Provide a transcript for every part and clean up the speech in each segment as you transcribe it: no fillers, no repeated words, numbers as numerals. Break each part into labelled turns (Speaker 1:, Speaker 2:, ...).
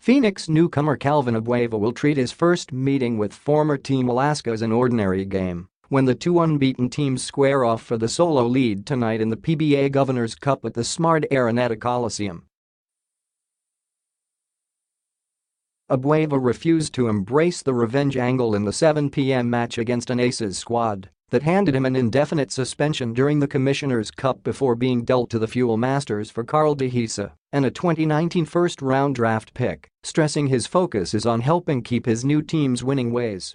Speaker 1: Phoenix newcomer Calvin Abueva will treat his first meeting with former Team Alaska as an ordinary game when the two unbeaten teams square off for the solo lead tonight in the PBA Governor's Cup at the smart Araneta Coliseum. Abueva refused to embrace the revenge angle in the 7 p.m. match against an Aces squad that handed him an indefinite suspension during the Commissioner's Cup before being dealt to the Fuel Masters for Carl DeHisa and a 2019 first-round draft pick, stressing his focus is on helping keep his new team's winning ways.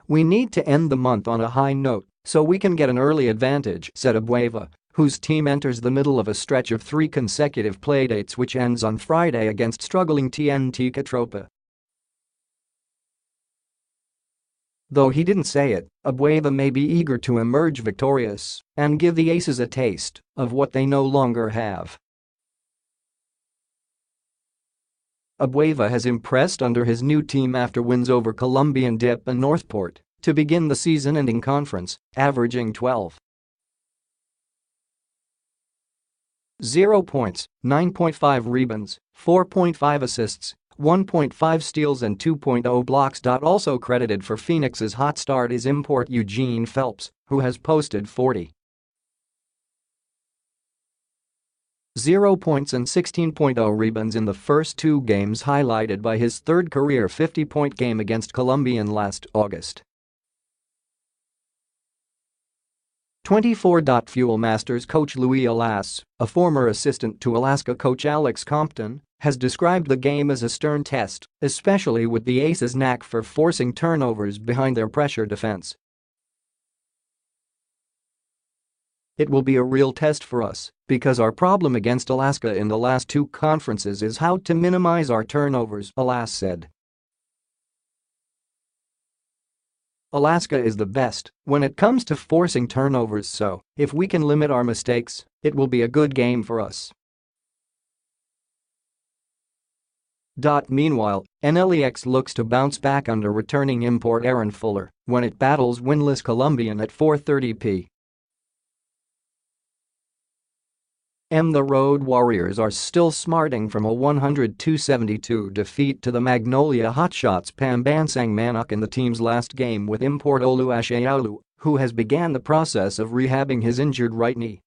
Speaker 1: "We need to end the month on a high note so we can get an early advantage," said Abueva, whose team enters the middle of a stretch of 3 consecutive playdates which ends on Friday against struggling TNT Catropa. Though he didn't say it, Abueva may be eager to emerge victorious and give the Aces a taste of what they no longer have. Abueva has impressed under his new team after wins over Columbian Dip and Northport to begin the season-ending conference, averaging 12.0 points, 9.5 rebounds, 4.5 assists, 1.5 steals and 2.0 blocks. Also credited for Phoenix's hot start is import Eugene Phelps, who has posted 40.0 points and 16.0 rebounds in the first 2 games, highlighted by his third career 50-point game against Columbian last August. 24. Fuel Masters coach Louis Alas, a former assistant to Alaska coach Alex Compton, has described the game as a stern test, especially with the Aces' knack for forcing turnovers behind their pressure defense. "It will be a real test for us because our problem against Alaska in the last 2 conferences is how to minimize our turnovers," Alas said. "Alaska is the best when it comes to forcing turnovers, so if we can limit our mistakes, it will be a good game for us." Meanwhile, NLEX looks to bounce back under returning import Aaron Fuller when it battles winless Columbian at 4:30 p.m. The Road Warriors are still smarting from a 102-72 defeat to the Magnolia Hotshots Pambansang Manok in the team's last game with import Oluwaseyalu, who has began the process of rehabbing his injured right knee.